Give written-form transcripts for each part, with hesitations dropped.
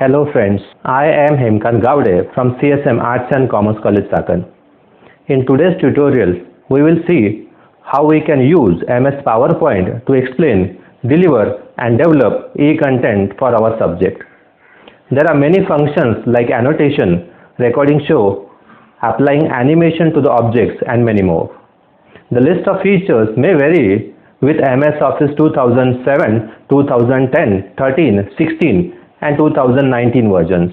Hello friends, I am Hemkant Gowde from CSM Arts and Commerce College Sakan. In today's tutorial, we will see how we can use MS PowerPoint to explain, deliver and develop e-content for our subject. There are many functions like annotation, recording show, applying animation to the objects and many more. The list of features may vary with MS Office 2007, 2010, 13, 16 and 2019 versions.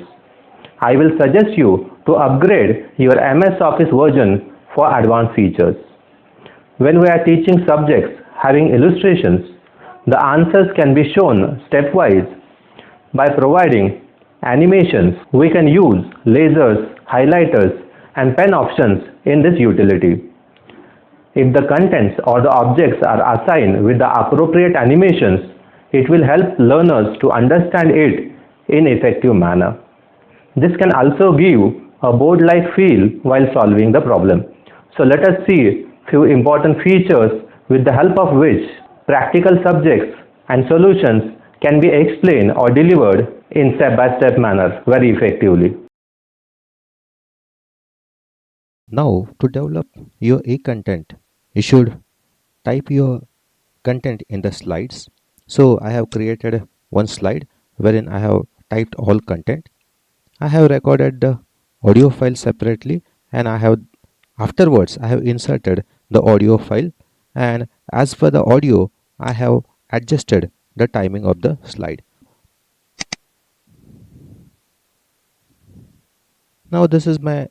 I will suggest you to upgrade your MS Office version for advanced features. When we are teaching subjects having illustrations, the answers can be shown stepwise. By providing animations, we can use lasers, highlighters and pen options in this utility. If the contents or the objects are assigned with the appropriate animations, it will help learners to understand it in effective manner. This can also give a board-like feel while solving the problem. So let us see few important features with the help of which practical subjects and solutions can be explained or delivered in step-by-step manner very effectively. Now, to develop your e-content, you should type your content in the slides. So I have created one slide wherein I have typed all content. I have recorded the audio file separately, and afterwards I have inserted the audio file, and as per the audio I have adjusted the timing of the slide. Now this is my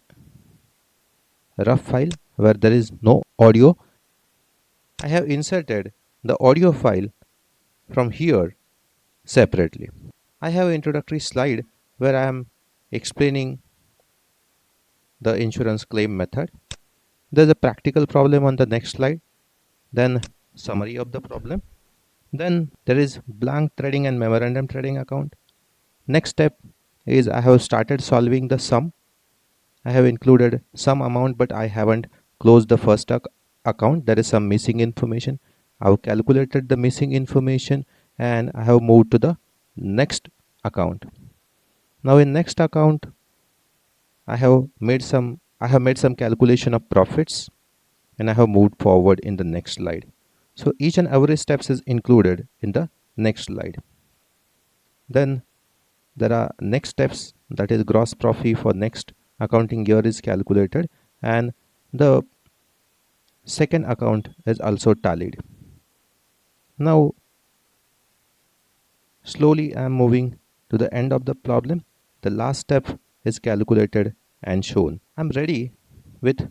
rough file where there is no audio. I have inserted the audio file from here separately. I have an introductory slide where I am explaining the insurance claim method. There's a practical problem on the next slide, then summary of the problem. Then there is blank threading and memorandum threading account. Next step is I have started solving the sum. I have included some amount, but I haven't closed the first account. There is some missing information. I have calculated the missing information and I have moved to the next account. Now in next account I have made some calculation of profits, and I have moved forward in the next slide. So each and every steps is included in the next slide. Then there are next steps, that is gross profit for next accounting year is calculated, and the second account is also tallied. Now slowly I am moving to the end of the problem. The last step is calculated and shown. I'm ready with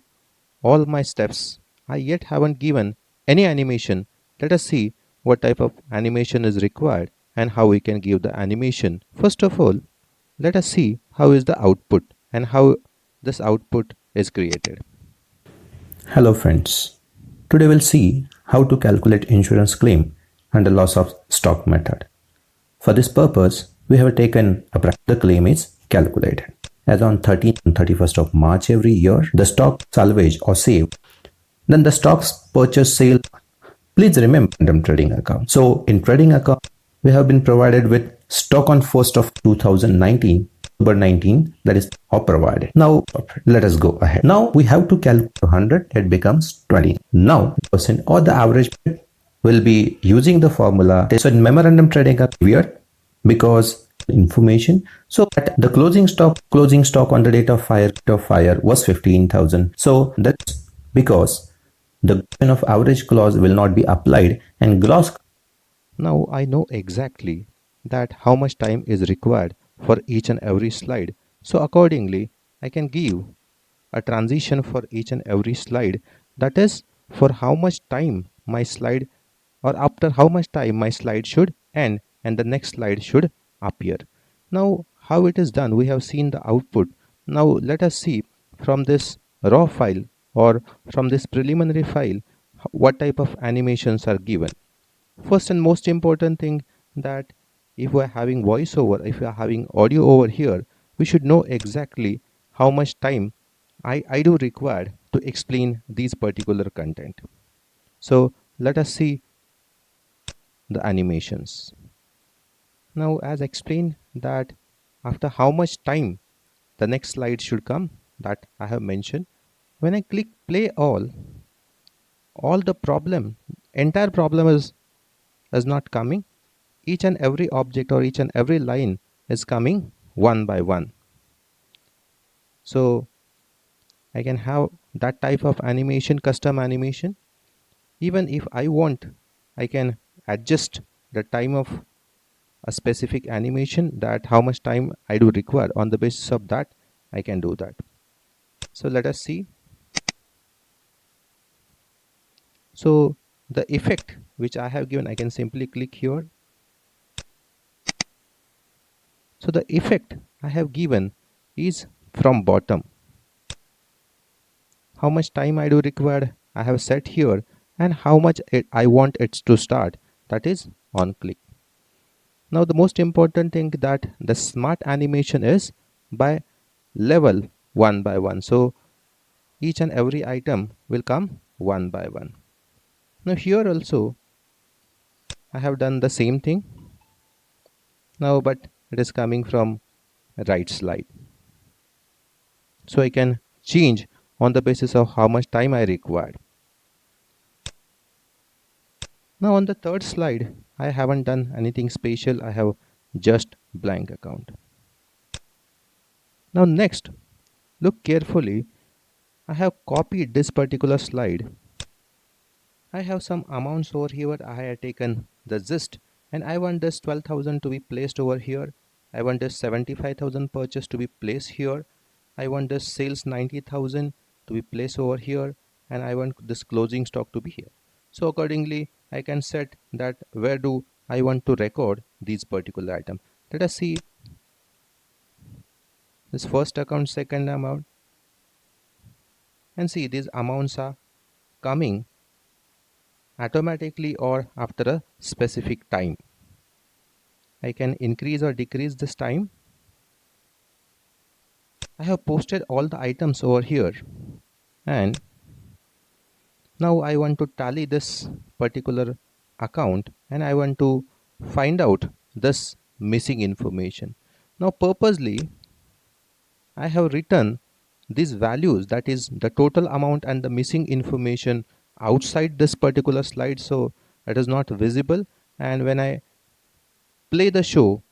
all my steps. I yet haven't given any animation. Let us see what type of animation is required and how we can give the animation. First of all, let us see how is the output and how this output is created. Hello friends. Today we'll see how to calculate insurance claim under loss of stock method. For this purpose, we have taken the claim is calculated. As on 13th and 31st of March every year, the stock salvage or save, then the stocks purchase sale. Please remember random trading account. So in trading account, we have been provided with stock on 1st of 2019, October 19, that is all provided. Now let us go ahead. Now we have to calculate 100, it becomes 20. Now percent or the average will be using the formula. So in memorandum trading account weird because information. So at the closing stock on the date of fire was 15,000. So that's because the of average clause will not be applied and gross. Now I know exactly that how much time is required for each and every slide. So accordingly, I can give a transition for each and every slide, that is for how much time my slide or after how much time my slide should end and the next slide should appear. Now how it is done, we have seen the output. Now let us see from this raw file or from this preliminary file what type of animations are given. First and most important thing, that if we are having voiceover, if we are having audio over here, we should know exactly how much time I do require to explain these particular content. So let us see the animations. Now as explained that after how much time the next slide should come, that I have mentioned. When I click play all the entire problem is not coming. Each and every object or each and every line is coming one by one. So I can have that type of animation, custom animation. Even if I want, I can adjust the time of a specific animation, that how much time I do require. On the basis of that, I can do that. So let us see. So the effect which I have given, I can simply click here. So the effect I have given is from bottom. How much time I do require, I have set here, and how much I want it to start, that is on click. Now the most important thing that the smart animation is by level one by one. So each and every item will come one by one. Now here also I have done the same thing now, but it is coming from right slide. So I can change on the basis of how much time I required. Now on the third slide, I haven't done anything special. I have just blank account. Now next, look carefully. I have copied this particular slide. I have some amounts over here. I have taken the gist, and I want this 12,000 to be placed over here. I want this 75,000 purchase to be placed here. I want this sales 90,000 to be placed over here, and I want this closing stock to be here. So accordingly, I can set that where do I want to record these particular item. Let us see this first account, second amount, and see these amounts are coming automatically or after a specific time. I can increase or decrease this time. I have posted all the items over here, and now I want to tally this particular account, and I want to find out this missing information. Now purposely I have written these values, that is the total amount and the missing information, outside this particular slide, so it is not visible. And when I play the show,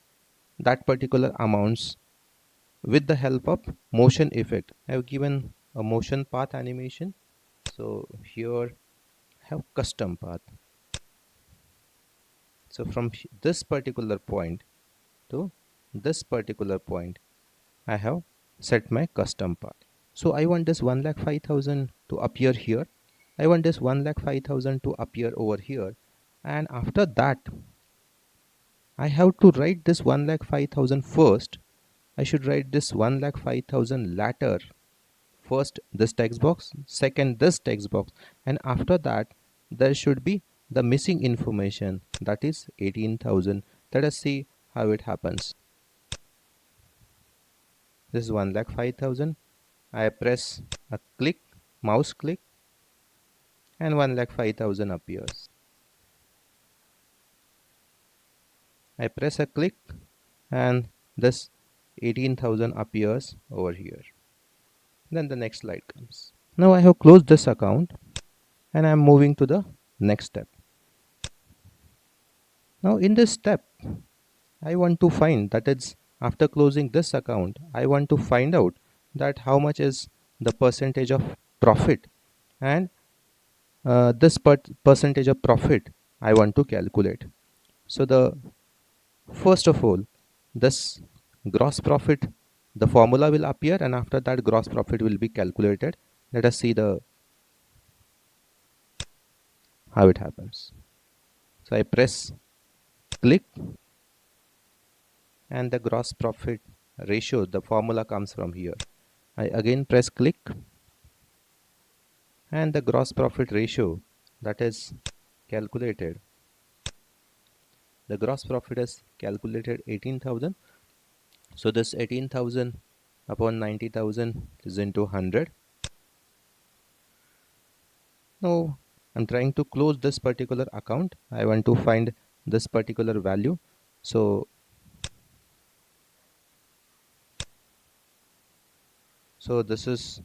that particular amounts with the help of motion effect. I have given a motion path animation. So here I have custom path. So from this particular point to this particular point, I have set my custom path. So I want this 1,05,000 to appear here. I want this 1,05,000 to appear over here. And after that, I have to write this 1,05,000 first. I should write this 1,05,000 later. First this text box, second this text box, and after that there should be the missing information, that is 18,000. Let us see how it happens. This is 1,05,000. I press a click, mouse click, and 1,05,000 appears. I press a click and this 18,000 appears over here. Then the next slide comes. Now I have closed this account and I am moving to the next step. Now in this step, I want to find, that is after closing this account, I want to find out that how much is the percentage of profit, and this percentage of profit I want to calculate. So the first of all, this gross profit, the formula will appear, and after that gross profit will be calculated. Let us see how it happens. So I press click, and the gross profit ratio, the formula comes from here. I again press click, and the gross profit ratio, that is calculated. The gross profit is calculated 18,000. So this 18,000 upon 90,000 is into 100. Now I'm trying to close this particular account. I want to find this particular value. So So this is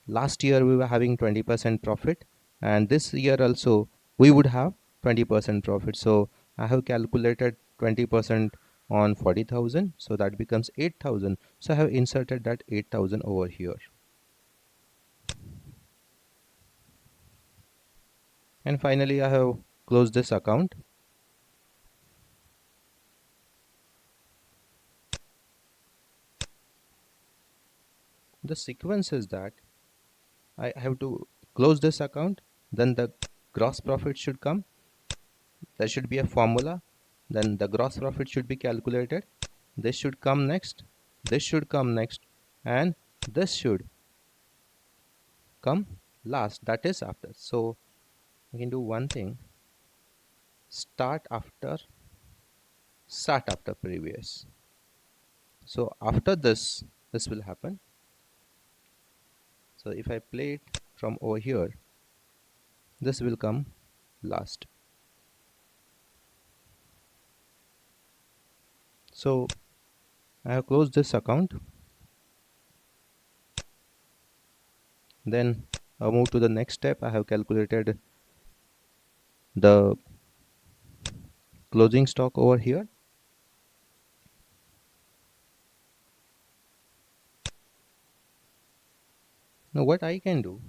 last year we were having 20% profit, and this year also we would have 20% profit. So I have calculated 20% on 40,000, so that becomes 8,000. So I have inserted that 8,000 over here. And finally I have closed this account. The sequence is that I have to close this account, then the gross profit should come. There should be a formula, then the gross profit should be calculated. This should come next, this should come next, and this should come last, that is after. So we can do one thing: start after previous. So after this will happen. So if I play it from over here, this will come last. So I have closed this account. Then I'll move to the next step. I have calculated the closing stock over here. Now what I can do,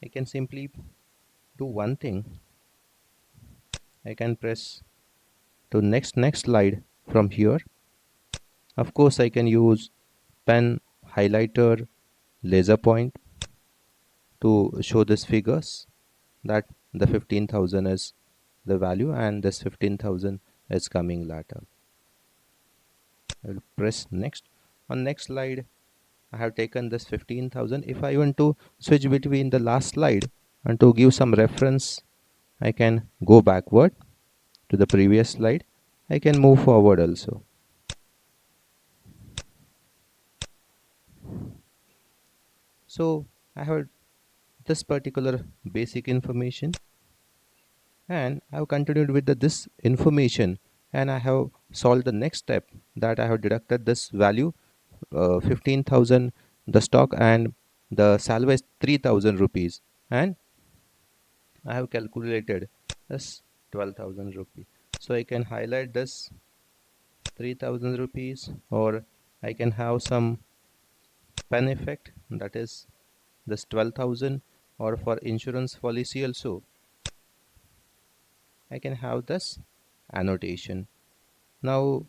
I can simply do one thing. I can press to next slide from here. Of course I can use pen, highlighter, laser point to show these figures, that the 15,000 is the value and this 15,000 is coming later. I will press next. On next slide I have taken this 15,000. If I want to switch between the last slide and to give some reference, I can go backward to the previous slide. I can move forward also. So I have this particular basic information, and I have continued with this information, and I have solved the next step, that I have deducted this value 15,000 the stock and the salvage 3,000 rupees, and I have calculated this 12,000 rupees. So I can highlight this 3,000 rupees, or I can have some pen effect, that is this 12,000, or for insurance policy also I can have this annotation. Now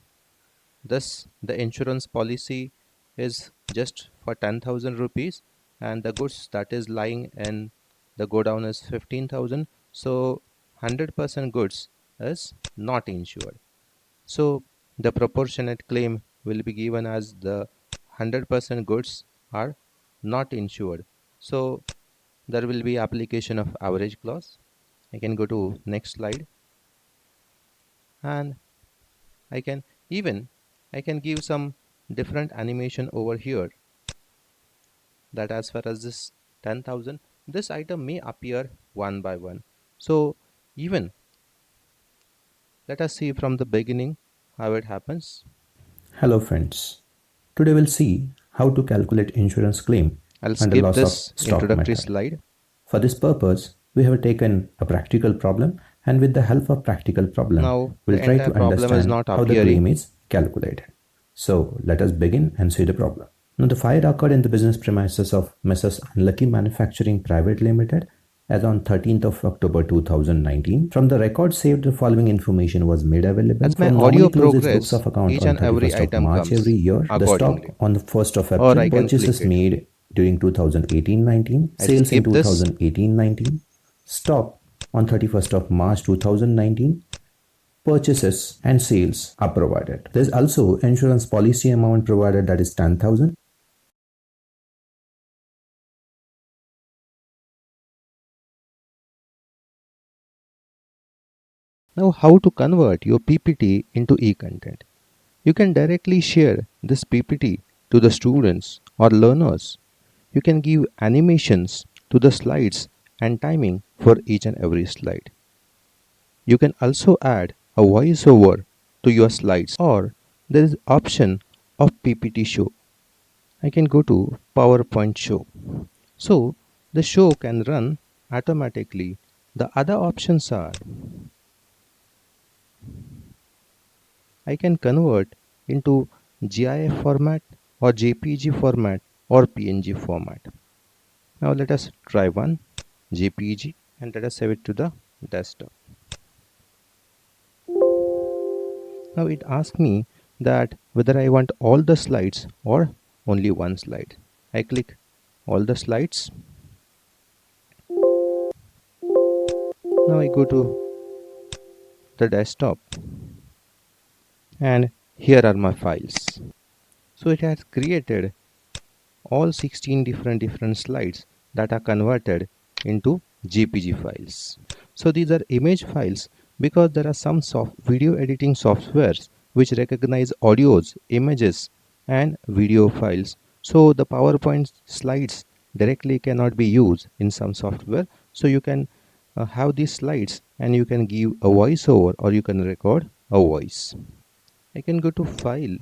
this the insurance policy is just for 10,000 rupees, and the goods that is lying in the godown is 15,000. So 100% goods is not insured. So the proportionate claim will be given as the 100% goods are not insured. So there will be application of average clause. I can go to next slide, and I can give some different animation over here, that as far as this 10,000, this item may appear one by one. So even let us see from the beginning how it happens. Hello friends. Today we'll see how to calculate insurance claim I'll and skip loss this of stock introductory method. slide. For this purpose, we have taken a practical problem, and with the help of practical problem, Now we'll the try entire to problem is understand not how the appearing. claim is calculated. So let us begin and see the problem. Now the fire occurred in the business premises of Messrs. Unlucky Manufacturing Private Limited as on 13th of October 2019. From the record saved, the following information was made available. As my Firm audio normally closes its books progress, of account each on and every 31st of item March comes every year. The stock accordingly. on the 1st of Or April. I can Purchases click it. made during 2018-19. I'll Sales in skip this. 2018-19. Stock on 31st of March 2019. Purchases and sales are provided. There is also insurance policy amount provided, that is 10,000. Now how to convert your PPT into e-content. You can directly share this PPT to the students or learners. You can give animations to the slides and timing for each and every slide. You can also add a voiceover to your slides, or there is option of PPT show. I can go to PowerPoint show. So the show can run automatically. The other options are I can convert into GIF format or JPG format or PNG format. Now let us try one JPG and let us save it to the desktop. Now it asks me that whether I want all the slides or only one slide. I click all the slides. Now I go to the desktop and here are my files. So it has created all 16 different slides that are converted into JPG files. So these are image files because there are some video editing softwares which recognize audios, images and video files. So the PowerPoint slides directly cannot be used in some software. So you can have these slides and you can give a voiceover or you can record a voice. I can go to file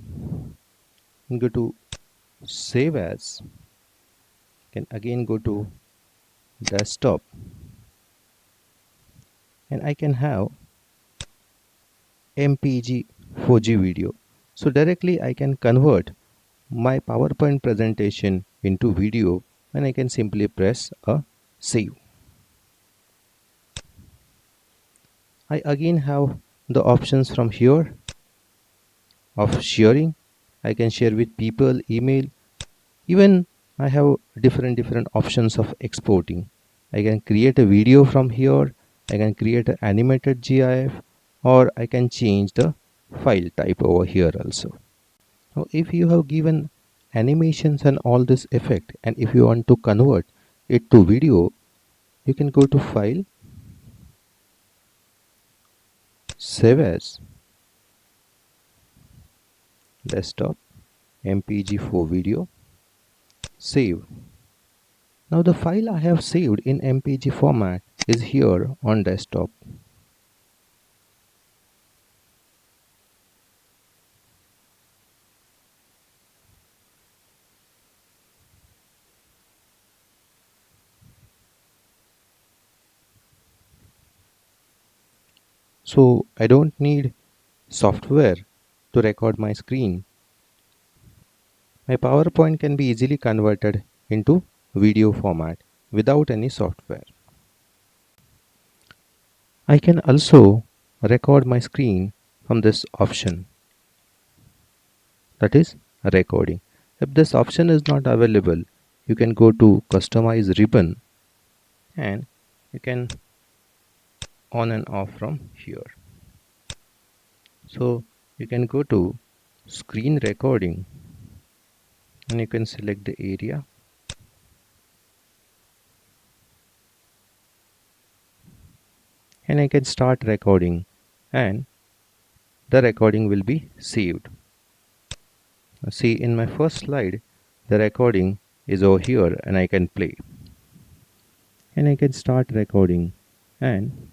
and go to save as. Can again go to desktop and I can have MPG 4G video. So directly I can convert my PowerPoint presentation into video and I can simply press a save. I again have the options from here of sharing. I can share with people, email, even I have different options of exporting. I can create a video from here. I can create an animated GIF or I can change the file type over here also. Now if you have given animations and all this effect and if you want to convert it to video, you can go to file, save as, desktop, MPG4 video, save. Now the file I have saved in MPG format is here on desktop. So I don't need software to record my screen. My PowerPoint can be easily converted into video format without any software. I can also record my screen from this option, that is recording. If this option is not available, you can go to customize ribbon and you can on and off from here. So you can go to screen recording and you can select the area and I can start recording and the recording will be saved. See, in my first slide the recording is over here and I can play and I can start recording and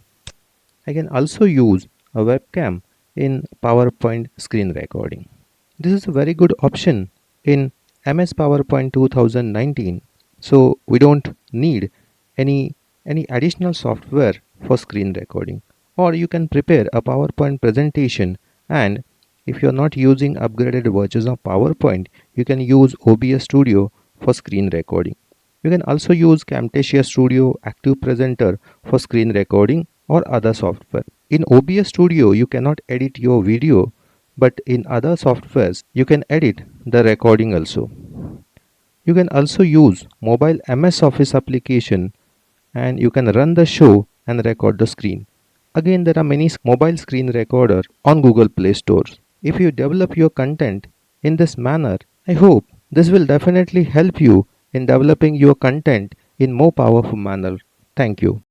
I can also use a webcam in PowerPoint screen recording. This is a very good option in MS PowerPoint 2019, so we don't need any additional software for screen recording. Or you can prepare a PowerPoint presentation and if you're not using upgraded versions of PowerPoint, you can use OBS Studio for screen recording. You can also use Camtasia Studio Active Presenter for screen recording or other software. In OBS Studio, you cannot edit your video, but in other softwares, you can edit the recording also. You can also use mobile MS Office application and you can run the show and record the screen. Again, there are many mobile screen recorder on Google Play Stores. If you develop your content in this manner, I hope this will definitely help you in developing your content in more powerful manner. Thank you.